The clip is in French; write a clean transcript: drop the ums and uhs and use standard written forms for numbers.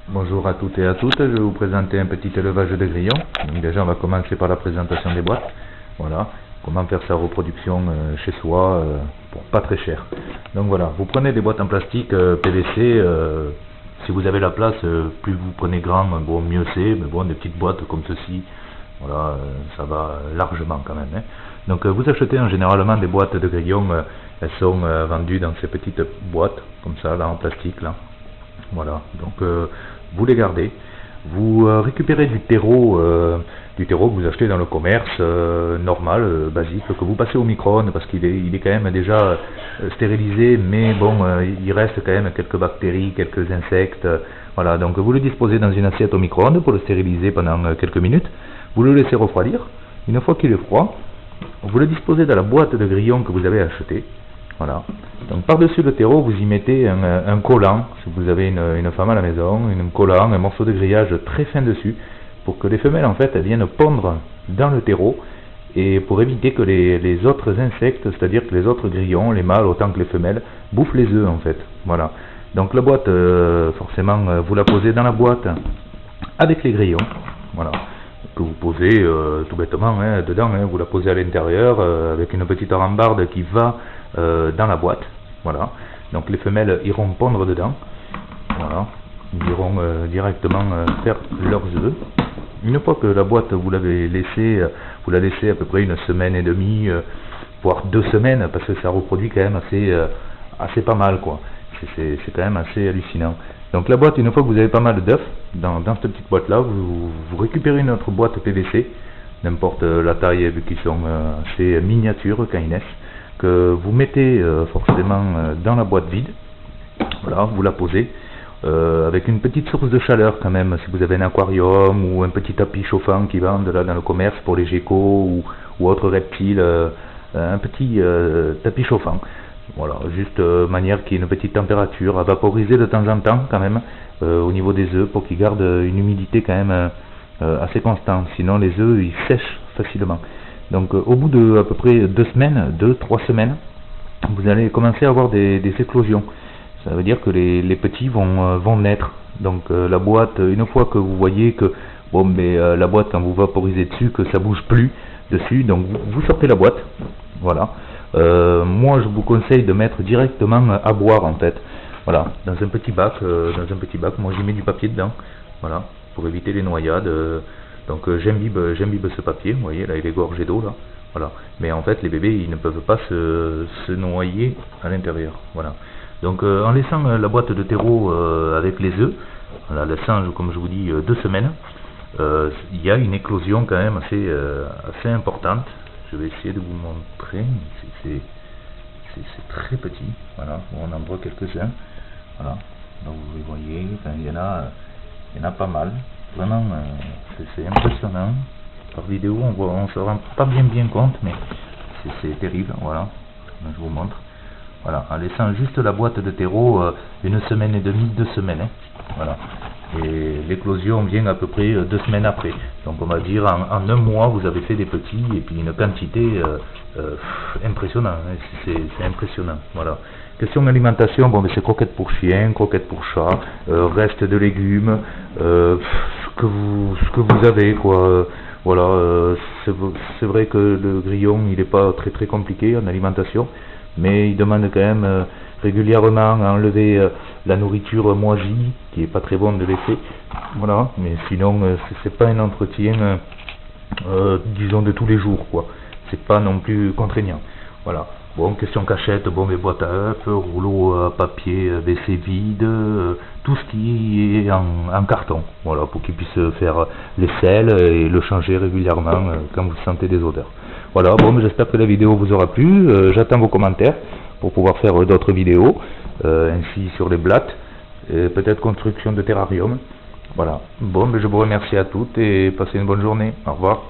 Bonjour à toutes et à toutes, je vais vous présenter un petit élevage de grillons. Donc déjà on va commencer par la présentation des boîtes. Voilà, comment faire sa reproduction chez soi pour pas très cher. Donc voilà, vous prenez des boîtes en plastique PVC, si vous avez la place, plus vous prenez grand, bon mieux c'est, mais bon des petites boîtes comme ceci, voilà, ça va largement quand même. Hein. Donc vous achetez généralement des boîtes de grillons, elles sont vendues dans ces petites boîtes, comme ça là en plastique là. Voilà, donc vous les gardez, vous récupérez du terreau que vous achetez dans le commerce normal, basique, que vous passez au micro-ondes parce qu'il est quand même déjà stérilisé, mais bon, il reste quand même quelques bactéries, quelques insectes, voilà, donc vous le disposez dans une assiette au micro-ondes pour le stériliser pendant quelques minutes, vous le laissez refroidir, une fois qu'il est froid, vous le disposez dans la boîte de grillons que vous avez acheté. Voilà. Donc par-dessus le terreau, vous y mettez un collant, si vous avez une femme à la maison, un collant, un morceau de grillage très fin dessus, pour que les femelles en fait elles viennent pondre dans le terreau, et pour éviter que les autres insectes, c'est-à-dire que les autres grillons, les mâles autant que les femelles, bouffent les œufs en fait. Voilà. Donc la boîte, forcément, vous la posez dans la boîte avec les grillons. Voilà. Que vous posez tout bêtement dedans, vous la posez à l'intérieur avec une petite rambarde qui va dans la boîte, voilà, donc les femelles iront pondre dedans, voilà, ils iront directement faire leurs œufs. Une fois que la boîte vous l'avez laissée, vous la laissez à peu près une semaine et demie, voire 2 semaines, parce que ça reproduit quand même assez pas mal quoi, c'est quand même assez hallucinant. Donc la boîte, une fois que vous avez pas mal d'œufs dans cette petite boîte là, vous récupérez une autre boîte PVC, n'importe la taille vu qu'ils sont assez miniatures quand ils naissent, que vous mettez forcément dans la boîte vide, voilà, vous la posez avec une petite source de chaleur quand même, si vous avez un aquarium ou un petit tapis chauffant qui vendent là dans le commerce pour les geckos ou autres reptiles, un petit tapis chauffant. Voilà, juste manière qu'il y ait une petite température à vaporiser de temps en temps quand même au niveau des œufs pour qu'ils gardent une humidité quand même assez constante, sinon les œufs ils sèchent facilement. Donc au bout de à peu près 2 semaines, 2-3 semaines, vous allez commencer à avoir des éclosions. Ça veut dire que les petits vont naître. Donc la boîte, une fois que vous voyez que bon, mais la boîte quand vous vaporisez dessus, que ça bouge plus dessus, donc vous sortez la boîte. Voilà. Moi je vous conseille de mettre directement à boire en fait. Voilà, dans un petit bac, moi j'y mets du papier dedans. Voilà, pour éviter les noyades. Donc j'imbibe ce papier, vous voyez là il est gorgé d'eau là, voilà. Mais en fait les bébés ils ne peuvent pas se noyer à l'intérieur, voilà. Donc en laissant la boîte de terreau avec les œufs, voilà, laissant comme je vous dis 2 semaines, il y a une éclosion quand même assez importante. Je vais essayer de vous montrer, c'est très petit, voilà, on en voit quelques-uns, voilà. Donc vous voyez, enfin, il y en a pas mal. Vraiment, c'est impressionnant. Par vidéo, on se rend pas bien compte, mais c'est terrible. Voilà, je vous montre. Voilà, en laissant juste la boîte de terreau 1 semaine et demie, 2 semaines. Hein, voilà. Et l'éclosion vient à peu près 2 semaines après. Donc on va dire en 1 mois, vous avez fait des petits et puis une quantité impressionnante. Hein, c'est impressionnant. Voilà. Question d'alimentation, bon, c'est croquettes pour chiens, croquettes pour chats, reste de légumes, ce que vous avez quoi. Voilà, c'est vrai que le grillon il n'est pas très compliqué en alimentation, mais il demande quand même régulièrement à enlever la nourriture moisie, qui est pas très bon de laisser. Voilà, mais sinon c'est pas un entretien disons de tous les jours quoi. C'est pas non plus contraignant. Voilà. Bon, question cachette, bon, les boîtes à œufs, rouleau à papier WC vide, tout ce qui est en carton, voilà, pour qu'ils puissent faire l'aisselle et le changer régulièrement quand vous sentez des odeurs. Voilà, bon, j'espère que la vidéo vous aura plu, j'attends vos commentaires pour pouvoir faire d'autres vidéos, ainsi sur les blattes, peut-être construction de terrarium. Voilà, bon, je vous remercie à toutes et passez une bonne journée, au revoir.